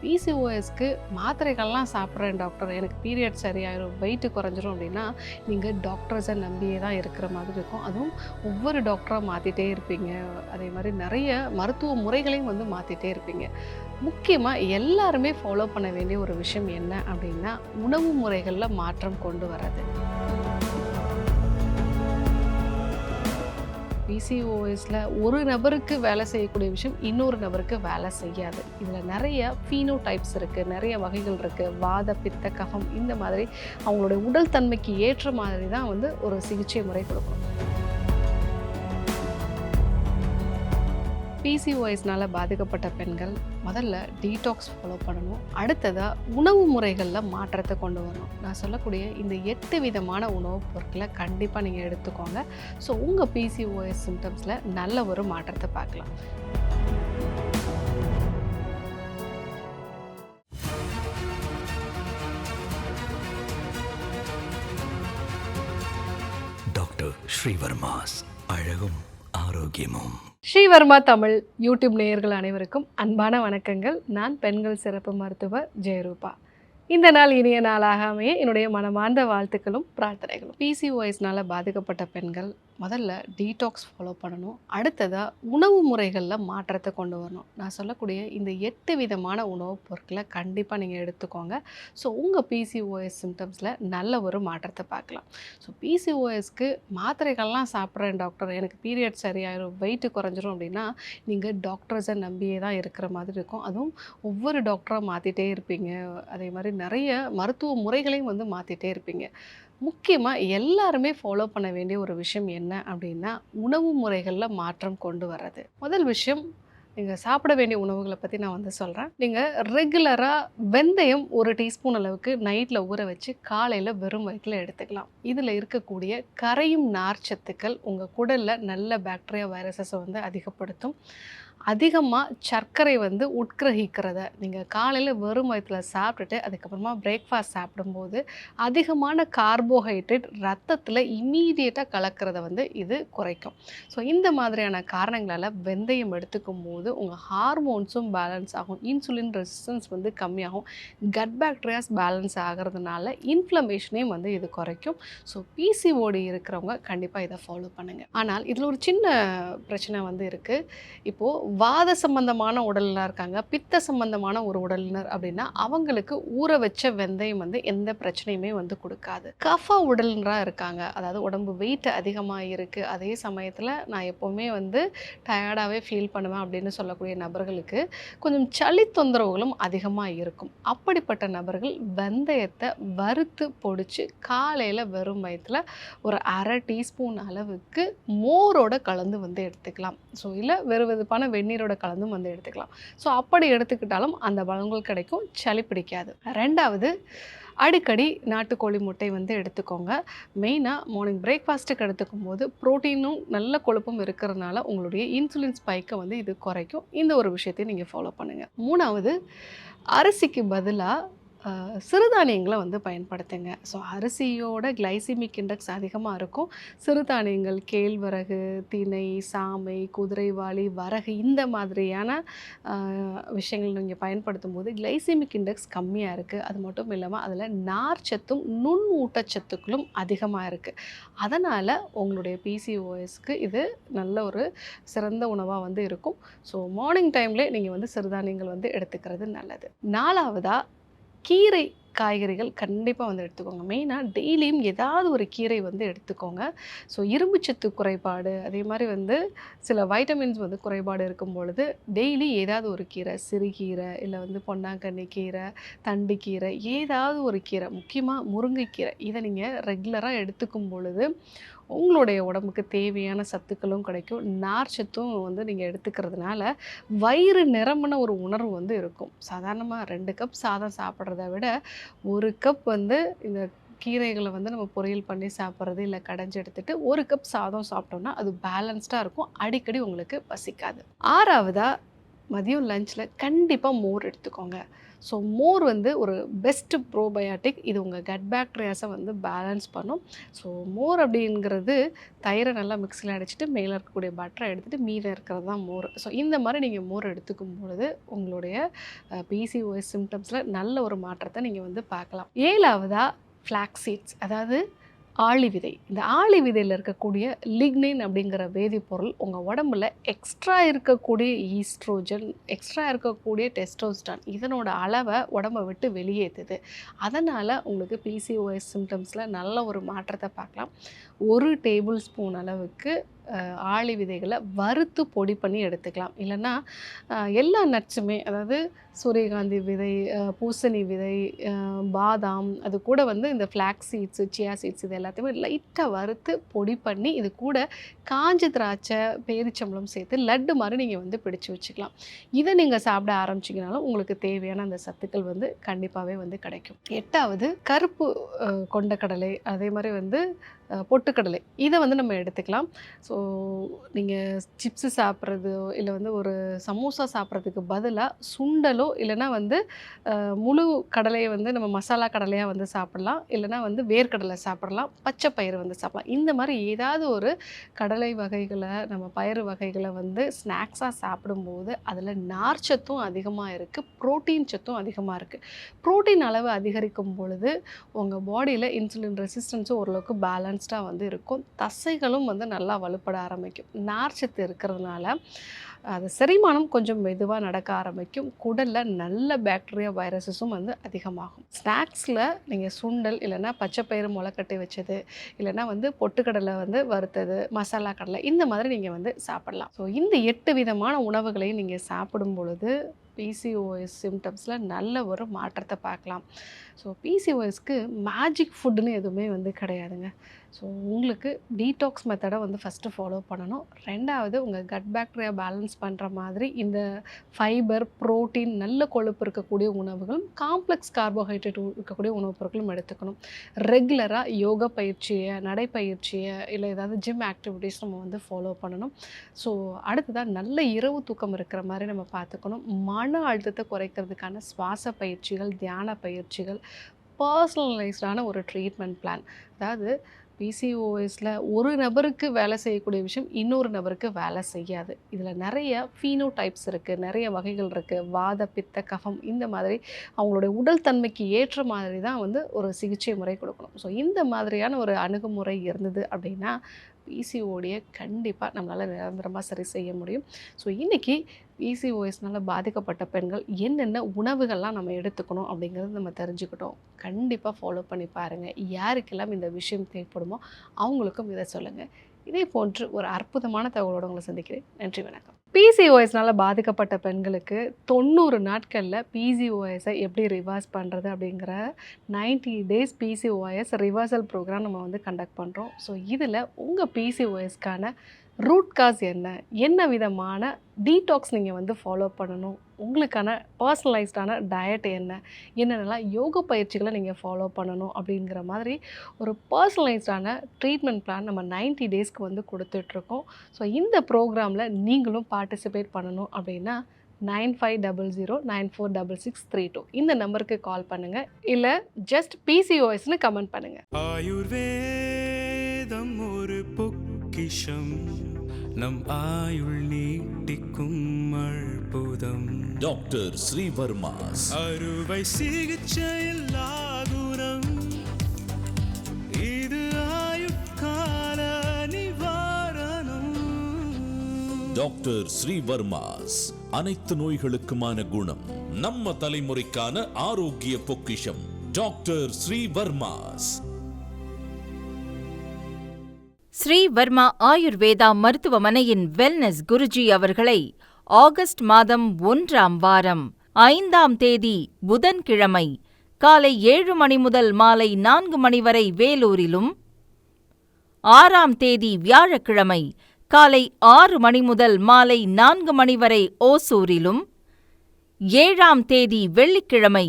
பிசிஓஎஸ்க்கு மாத்திரைகள்லாம் சாப்பிட்றேன் டாக்டர், எனக்கு பீரியட் சரியாயிரும், வெயிட்டு குறைஞ்சிரும் அப்படின்னா நீங்கள் டாக்டர்ஸை நம்பியே தான் இருக்கிற மாதிரி இருக்கும். அதுவும் ஒவ்வொரு டாக்டராக மாற்றிட்டே இருப்பீங்க. அதே மாதிரி நிறைய மருத்துவ முறைகளையும் வந்து மாற்றிட்டே இருப்பீங்க. முக்கியமாக எல்லாருமே ஃபாலோ பண்ண வேண்டிய ஒரு விஷயம் என்ன அப்படின்னா, உணவு முறைகளில் மாற்றம் கொண்டு வர்றது. பிசிஓஎஸில் ஒரு நபருக்கு வேலை செய்யக்கூடிய விஷயம் இன்னொரு நபருக்கு வேலை செய்யாது. இதில் நிறைய ஃபீனோடைப்ஸ் இருக்குது, நிறைய வகைகள் இருக்குது. வாத, பித்த, கஃபம் இந்த மாதிரி அவங்களுடைய உடல் தன்மைக்கு ஏற்ற மாதிரி தான் வந்து ஒரு சிகிச்சை முறை கொடுக்கணும். பிசிஓஎஸ்னால் பாதிக்கப்பட்ட பெண்கள் முதல்ல டீடாக்ஸ் ஃபாலோ பண்ணணும். அடுத்ததாக உணவு முறைகளில் மாற்றத்தை கொண்டு வரணும். நான் சொல்லக்கூடிய இந்த 8 விதமான உணவுப் பொருட்களை கண்டிப்பாக நீங்கள் எடுத்துக்கோங்க. ஸோ உங்கள் பிசிஓஎஸ் சிம்டம்ஸில் நல்ல ஒரு மாற்றத்தை பார்க்கலாம். டாக்டர் ஸ்ரீவர்மாஸ் அழகும் ஆரோக்கியமும். ஸ்ரீவர்மா தமிழ் யூடியூப் நேயர்கள் அனைவருக்கும் அன்பான வணக்கங்கள். நான் பெண்கள் சிறப்பு மருத்துவர் ஜெயரூபா. இந்த நாள் இனிய நாளாக அமைய என்னுடைய மனமார்ந்த வாழ்த்துக்களும் பிரார்த்தனைகளும். பிசிஓஎஸ்னால் பாதிக்கப்பட்ட பெண்கள் முதல்ல டீடாக்ஸ் ஃபாலோ பண்ணணும். அடுத்ததாக உணவு முறைகளில் மாற்றத்தை கொண்டு வரணும். நான் சொல்லக்கூடிய இந்த 8 விதமான உணவுப் பொருட்களை கண்டிப்பாக நீங்கள் எடுத்துக்கோங்க. ஸோ உங்கள் பிசிஓஎஸ் சிம்டம்ஸில் நல்ல ஒரு மாற்றத்தை பார்க்கலாம். ஸோ பிசிஓஎஸ்க்கு மாத்திரைகள்லாம் சாப்பிட்றேன் டாக்டர், எனக்கு பீரியட் சரியாயிரும், வெயிட்டு குறைஞ்சிரும் அப்படின்னா நீங்கள் டாக்டர்ஸை நம்பியே தான் இருக்கிற மாதிரி இருக்கும். அதுவும் ஒவ்வொரு டாக்டராக மாற்றிட்டே இருப்பீங்க. அதே மாதிரி நிறைய மருத்துவ முறைகளையும் வந்து மாற்றிட்டே இருப்பீங்க. முக்கியமாக எல்லாருமே ஃபாலோ பண்ண வேண்டிய ஒரு விஷயம் என்ன அப்படின்னா, உணவு முறைகளில் மாற்றம் கொண்டு வர்றது. முதல் விஷயம், நீங்கள் சாப்பிட வேண்டிய உணவுகளை பற்றி நான் வந்து சொல்கிறேன். நீங்கள் ரெகுலராக வெந்தயம் 1 டீஸ்பூன் அளவுக்கு நைட்டில் ஊற வச்சு காலையில் வெறும் வயிற்றில் எடுத்துக்கலாம். இதில் இருக்கக்கூடிய கரையும் நார்ச்சத்துக்கள் உங்கள் குடலில் நல்ல பாக்டீரியா வைரஸஸை வந்து அதிகப்படுத்தும். அதிகமாக சர்க்கரை வந்து உட்கிரகிக்கிறத நீங்கள் காலையில் வெறும் வயிற்றில் சாப்பிட்டுட்டு அதுக்கப்புறமா பிரேக்ஃபாஸ்ட் சாப்பிடும்போது அதிகமான கார்போஹைட்ரேட் ரத்தத்தில் இம்மீடியட்டாக கலக்கிறத வந்து இது குறைக்கும். ஸோ இந்த மாதிரியான காரணங்களால் வெந்தயம் எடுத்துக்கும் போது உங்கள் ஹார்மோன்ஸும் பேலன்ஸ் ஆகும், இன்சுலின் ரெசிஸ்டன்ஸ் வந்து கம்மியாகும், கட் பாக்டீரியாஸ் பேலன்ஸ் ஆகிறதுனால இன்ஃப்ளமேஷனையும் வந்து இது குறைக்கும். ஸோ பிசிஓடி இருக்கிறவங்க கண்டிப்பாக இதை ஃபாலோ பண்ணுங்கள். ஆனால் இதில் ஒரு சின்ன பிரச்சனை வந்து இருக்குது. இப்போது வாத சம்பந்தமான உடலினர் இருக்காங்க, பித்த சம்பந்தமான ஒரு உடலினர் அப்படின்னா அவங்களுக்கு ஊற வச்ச வெந்தயம் வந்து எந்த பிரச்சனையுமே வந்து கொடுக்காது. கஃப உடலினராக இருக்காங்க, அதாவது உடம்பு வெயிட் அதிகமாக இருக்குது, அதே சமயத்தில் நான் எப்போவுமே வந்து டயர்டாகவே ஃபீல் பண்ணுவேன் அப்படின்னு சொல்லக்கூடிய நபர்களுக்கு கொஞ்சம் சளி தொந்தரவுகளும் அதிகமாக இருக்கும். அப்படிப்பட்ட நபர்கள் வெந்தயத்தை வறுத்து பொடிச்சு காலையில் வெறும் வயிற்றில் ஒரு 1/2 டீஸ்பூன் அளவுக்கு மோரோட கலந்து வந்து எடுத்துக்கலாம். ஸோ இல்லை வெறுவெதுப்பான வெந்நீரோட கலந்தும் வந்து எடுத்துக்கலாம். ஸோ அப்படி எடுத்துக்கிட்டாலும் அந்த பலன்கள் கிடைக்கும், சளி பிடிக்காது. ரெண்டாவது, அடிக்கடி நாட்டுக்கோழி முட்டை வந்து எடுத்துக்கோங்க. மெயினாக மார்னிங் பிரேக்ஃபாஸ்ட்டுக்கு எடுத்துக்கும் போது ப்ரோட்டீனும் நல்ல கொழுப்பும் இருக்கிறதுனால உங்களுடைய இன்சுலின் ஸ்பைக்கை வந்து இது குறைக்கும். இந்த ஒரு விஷயத்தையும் நீங்கள் ஃபாலோ பண்ணுங்கள். மூணாவது, அரிசிக்கு பதிலாக சிறுதானியங்களை வந்து பயன்படுத்துங்க. ஸோ அரிசியோட கிளைசிமிக் இண்டெக்ஸ் அதிகமாக இருக்கும். சிறுதானியங்கள் கேழ்வரகு, திணை, சாமை, குதிரைவாலி, வரகு இந்த மாதிரியான விஷயங்கள் நீங்கள் பயன்படுத்தும் போது கிளைசிமிக் இண்டெக்ஸ் கம்மியாக இருக்குது. அது மட்டும் இல்லாமல் அதில் நார்ச்சத்தும் நுண் ஊட்டச்சத்துக்களும் அதிகமாக இருக்குது. அதனால் உங்களுடைய பிசிஓஎஸ்க்கு இது நல்ல ஒரு சிறந்த உணவாக வந்து இருக்கும். ஸோ மார்னிங் டைம்லேயே நீங்கள் வந்து சிறுதானியங்கள் வந்து எடுத்துக்கிறது நல்லது. நாலாவதாக, கீரை காய்கறிகள் கண்டிப்பாக வந்து எடுத்துக்கோங்க. மெயினாக டெய்லியும் ஏதாவது ஒரு கீரை வந்து எடுத்துக்கோங்க. ஸோ இரும்புச்சத்து குறைபாடு, அதே மாதிரி வந்து சில வைட்டமின்ஸ் வந்து குறைபாடு இருக்கும் பொழுது டெய்லி ஏதாவது ஒரு கீரை, சிறுகீரை இல்லை வந்து பொன்னாங்கண்ணி கீரை, தண்டுக்கீரை, ஏதாவது ஒரு கீரை, முக்கியமாக முருங்கைக்கீரை, இதை நீங்கள் ரெகுலராக எடுத்துக்கும் பொழுது உங்களுடைய உடம்புக்கு தேவையான சத்துக்களும் கிடைக்கும், நார்ச்சத்தும் வந்து நீங்கள் எடுத்துக்கிறதுனால வயிறு நிரம்பின ஒரு உணர்வு வந்து இருக்கும். சாதாரணமாக 2 கப் சாதம் சாப்பிட்றத விட 1 கப் வந்து இந்த கீரைகளை வந்து நம்ம பொரியல் பண்ணி சாப்பிட்றது இல்லை கடைஞ்சி எடுத்துகிட்டு 1 கப் சாதம் சாப்பிட்டோம்னா அது பேலன்ஸ்டாக இருக்கும், அடிக்கடி உங்களுக்கு பசிக்காது. ஆறாவதாக, மதியம் லஞ்சில் கண்டிப்பாக மோர் எடுத்துக்கோங்க. ஸோ மோர் வந்து ஒரு பெஸ்ட்டு ப்ரோபயாட்டிக். இது உங்கள் கட் பேக்டீரியாஸை வந்து பேலன்ஸ் பண்ணும். ஸோ மோர் அப்படிங்கிறது தயிரை நல்லா மிக்ஸியில் அடிச்சுட்டு மேலே இருக்கக்கூடிய பட்டரை எடுத்துகிட்டு மீதம் இருக்கிறது தான் மோர். ஸோ இந்த மாதிரி நீங்கள் மோர் எடுத்துக்கும் பொழுது உங்களுடைய பிசிஓஎஸ் சிம்டம்ஸில் நல்ல ஒரு மாற்றத்தை நீங்கள் வந்து பார்க்கலாம். 7ஆவதா ஃப்ளாக்ஸ் சீட்ஸ், அதாவது ஆளி விதை. இந்த ஆளி விதையில் இருக்கக்கூடிய லிக்னின் அப்படிங்கிற வேதிப்பொருள் உங்கள் உடம்புல எக்ஸ்ட்ரா இருக்கக்கூடிய ஈஸ்ட்ரோஜன், எக்ஸ்ட்ரா இருக்கக்கூடிய டெஸ்டோஸ்டான் இதனோட அளவை உடம்பை விட்டு வெளியேற்றுது. அதனால் உங்களுக்கு பிசிஓஎஸ் சிம்டம்ஸில் நல்ல ஒரு மாற்றத்தை பார்க்கலாம். 1 டேபிள் ஸ்பூன் அளவுக்கு ஆளி விதைகளை வறுத்து பொடி பண்ணி எடுத்துக்கலாம். இல்லைன்னா எல்லா நட்ஸுமே, அதாவது சூரியகாந்தி விதை, பூசணி விதை, பாதாம், அது கூட வந்து இந்த ஃப்ளாக்ஸ் சீட்ஸு, சியா சீட்ஸ் இது எல்லாத்தையுமே லைட்டாக வறுத்து பொடி பண்ணி இது கூட காஞ்ச திராட்சை, பேரிச்சம்பழம் சேர்த்து லட்டு மாதிரி நீங்கள் வந்து பிடிச்சு வச்சுக்கலாம். இதை நீங்கள் சாப்பிட ஆரம்பிச்சிங்கனாலும் உங்களுக்கு தேவையான அந்த சத்துக்கள் வந்து கண்டிப்பாகவே வந்து கிடைக்கும். 8ஆவது கருப்பு கொண்டக்கடலை, அதே மாதிரி வந்து பொட்டுக்கடலை, இதை வந்து நம்ம எடுத்துக்கலாம். ஸோ நீங்கள் சிப்ஸு சாப்பிட்றதோ இல்லை வந்து ஒரு சமோசா சாப்பிட்றதுக்கு பதிலாக சுண்டலோ இல்லைனா வந்து முழு கடலையை வந்து நம்ம மசாலா கடலையாக வந்து சாப்பிட்லாம். இல்லைனா வந்து வேர்க்கடலை சாப்பிட்லாம், பச்சை பயிறு வந்து சாப்பிட்லாம். இந்த மாதிரி ஏதாவது ஒரு கடலை வகைகளை, நம்ம பயிறு வகைகளை வந்து ஸ்நாக்ஸாக சாப்பிடும்போது அதில் நார்ச்சத்தும் அதிகமாக இருக்குது, ப்ரோட்டீன் சத்தும் அதிகமாக இருக்குது. ப்ரோட்டீன் அளவு அதிகரிக்கும் பொழுது உங்கள் பாடியில் இன்சுலின் ரெசிஸ்டன்ஸும் ஓரளவுக்கு பேலன்ஸ்டாக வந்து இருக்கும். தசைகளும் வந்து நல்லா வலுப்பட ஆரம்பிக்கும். நார்ச்சத்து இருக்கிறதுனால அது செரிமானம் கொஞ்சம் மெதுவாக நடக்க ஆரம்பிக்கும். குடலில் நல்ல பாக்டீரியா வைரஸஸும் வந்து அதிகமாகும். ஸ்நாக்ஸில் நீங்கள் சுண்டல் இல்லைன்னா பச்சைப்பயிறு முளைக்கட்டி வச்சது, இல்லைன்னா வந்து பொட்டுக்கடலை வந்து வறுத்தது, மசாலா கடலை, இந்த மாதிரி நீங்கள் வந்து சாப்பிடலாம். ஸோ இந்த 8 விதமான உணவுகளையும் நீங்கள் சாப்பிடும் பொழுது பிசிஓஎஸ் சிம்டம்ஸில் நல்ல ஒரு மாற்றத்தை பார்க்கலாம். ஸோ பிசிஓஎஸ்க்கு மேஜிக் ஃபுட்டுன்னு எதுவுமே வந்து கிடையாதுங்க. ஸோ உங்களுக்கு டீடாக்ஸ் மெத்தடை வந்து ஃபஸ்ட்டு ஃபாலோ பண்ணணும். 2வது உங்கள் கட் பாக்டீரியா பேலன்ஸ் பண்ணுற மாதிரி இந்த ஃபைபர், ப்ரோட்டீன், நல்ல கொழுப்பு இருக்கக்கூடிய உணவுகளும், காம்ப்ளெக்ஸ் கார்போஹைட்ரேட் இருக்கக்கூடிய உணவுப் பொருட்களும் எடுத்துக்கணும். ரெகுலராக யோகா பயிற்சியை, நடைப்பயிற்சியை, இல்லை ஏதாவது ஜிம் ஆக்டிவிட்டீஸ் நம்ம வந்து ஃபாலோ பண்ணணும். ஸோ அடுத்ததாக நல்ல இரவு தூக்கம் இருக்கிற மாதிரி நம்ம பார்த்துக்கணும். மன அழுத்தத்தை குறைக்கிறதுக்கான சுவாச பயிற்சிகள், தியான பயிற்சிகள், பர்சனலைஸ்டான ஒரு ட்ரீட்மெண்ட் பிளான். அதாவது பிசிஓஎஸில் ஒரு நபருக்கு வேலை செய்யக்கூடிய விஷயம் இன்னொரு நபருக்கு வேலை செய்யாது. இதில் நிறைய ஃபீனோடைப்ஸ் இருக்குது, நிறைய வகைகள் இருக்குது. வாத, பித்த, கஃபம், இந்த மாதிரி அவங்களுடைய உடல் தன்மைக்கு ஏற்ற மாதிரி தான் வந்து ஒரு சிகிச்சை முறை கொடுக்கணும். ஸோ இந்த மாதிரியான ஒரு அணுகுமுறை இருந்தது அப்படின்னா பிசிஓடியை கண்டிப்பாக நம்மளால் நிரந்தரமாக சரி செய்ய முடியும். ஸோ இன்றைக்கி பிசிஓஎஸ்னால் பாதிக்கப்பட்ட பெண்கள் என்னென்ன உணவுகள்லாம் நம்ம எடுத்துக்கணும் அப்படிங்கிறது நம்ம தெரிஞ்சுக்கிட்டோம். கண்டிப்பாக ஃபாலோ பண்ணி பாருங்கள். யாருக்கெல்லாம் இந்த விஷயம் தேவைப்படுமோ அவங்களுக்கும் இதை சொல்லுங்கள். இதே போன்று ஒரு அற்புதமான தகவலோடு உங்களை சந்திக்கிறேன். நன்றி, வணக்கம். பிசிஓஎஸ்னால் பாதிக்கப்பட்ட பெண்களுக்கு 90 நாட்களில் பிசிஓஎஸை எப்படி ரிவர்ஸ் பண்ணுறது அப்படிங்கிற 90 டேஸ் பிசிஓஎஸ் ரிவர்சல் ப்ரோக்ராம் நம்ம வந்து கண்டக்ட் பண்ணுறோம். ஸோ இதில் உங்கள் பிசிஓஎஸ்க்கான ரூட் காஸ் என்ன விதமான டீடாக்ஸ் நீங்கள் வந்து ஃபாலோ பண்ணணும், உங்களுக்கான பர்சனலைஸ்டான டயட் என்னென்னலாம் யோகா பயிற்சிகளை நீங்கள் ஃபாலோ பண்ணணும் அப்படிங்கிற மாதிரி ஒரு பர்சனலைஸ்டான ட்ரீட்மெண்ட் பிளான் நம்ம 90 டேஸ்க்கு வந்து கொடுத்துட்ருக்கோம். ஸோ இந்த ப்ரோக்ராமில் நீங்களும் பார்ட்டிசிபேட் பண்ணணும் அப்படின்னா 9500946632 இந்த நம்பருக்கு கால் பண்ணுங்கள், இல்லை ஜஸ்ட் பிசிஓஎஸ்னு கமெண்ட் பண்ணுங்கள். ஆயுர்வேதம் ஒரு பொக்கிஷம், நம் ஆயுள் நீட்டிக்கும் அற்புதம். டாக்டர் ஸ்ரீவர்மாஸ் அறுவை சிகிச்சையில் குணம், இது ஆயுட்கால நிவாரணம். டாக்டர் ஸ்ரீவர்மாஸ் அனைத்து நோய்களுக்குமான குணம், நம்ம தலைமுறைக்கான ஆரோக்கிய பொக்கிஷம். டாக்டர் ஸ்ரீவர்மாஸ். ஸ்ரீ வர்மா ஆயுர்வேதா மருத்துவமனையின் வெல்னஸ் குருஜி அவர்களை ஆகஸ்ட் மாதம் 1ஆம் வாரம் 5ஆம் தேதி புதன்கிழமை காலை 7 மணி முதல் மாலை 4 மணி வரை வேலூரிலும், 6ஆம் தேதி வியாழக்கிழமை காலை 6 மணி முதல் மாலை 4 மணி வரை ஓசூரிலும், 7ஆம் தேதி வெள்ளிக்கிழமை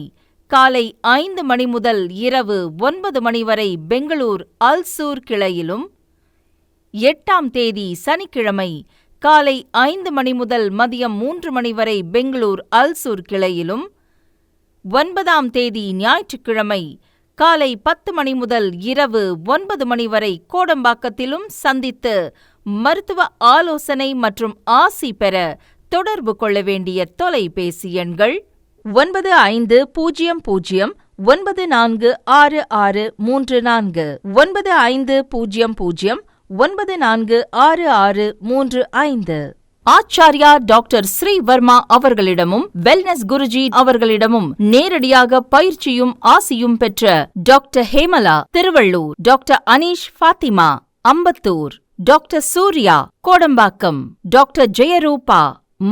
காலை 5 மணி முதல் இரவு 9 மணி வரை பெங்களூர் அல்சூர் கிளையிலும், 8ஆம் தேதி சனிக்கிழமை காலை 5 மணி முதல் மதியம் 3 மணி வரை பெங்களூர் அல்சூர் கிளையிலும், 9ஆம் தேதி ஞாயிற்றுக்கிழமை காலை 10 மணி முதல் இரவு 9 மணி வரை கோடம்பாக்கத்திலும் சந்தித்து மருத்துவ ஆலோசனை மற்றும் ஆசி பெற தொடர்பு கொள்ள வேண்டிய தொலைபேசி எண்கள் 9500 946634 9500 946635. ஆச்சார்யா டாக்டர் ஸ்ரீவர்மா அவர்களிடமும் வெல்னஸ் குருஜி அவர்களிடமும் நேரடியாக பயிற்சியும் ஆசியும் பெற்ற doctor Hemala Thiruvallur, doctor Anish Fathima Ambattur, doctor Surya Kodambakkam, doctor Jeyaroopa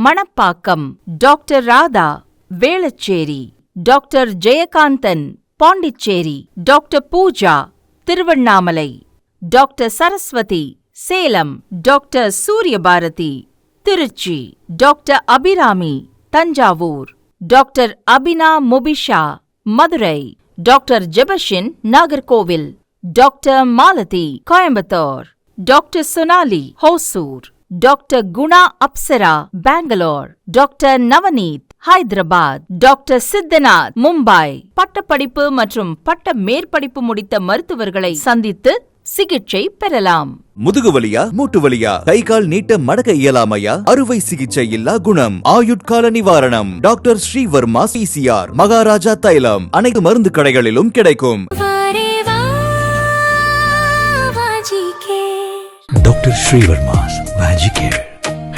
Manapakkam, doctor Radha Velachery, doctor Jayakanthan Pondicherry, doctor Pooja Tiruvannamalai, doctor Saraswathi Salem, doctor Suriyabharathi Trichy, doctor Abirami Thanjavur, doctor Abina Mubisha Madurai, doctor Jebashin Nagercoil, doctor Malathi Coimbatore, doctor Sonali Hosur, doctor Guna Apsara Bangalore, doctor Navneeth Hyderabad, doctor Siddhanath Mumbai. பட்டப்படிப்பு மற்றும் பட்ட மேற்படிப்பு முடித்த மருத்துவர்களை சந்தித்து சிகிச்சை பெறலாம். முதுகு வலியா, மூட்டு வலியா, கை கால் நீட்ட மடக்க இயலாமையா, அறுவை சிகிச்சை இல்லா குணம், ஆயுட்கால நிவாரணம். டாக்டர் ஸ்ரீவர்மா PCR, மகாராஜா தைலம் அனைத்து மருந்து கடைகளிலும் கிடைக்கும். Dr. Srivarma's Vagicare,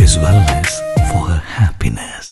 his wellness for her happiness.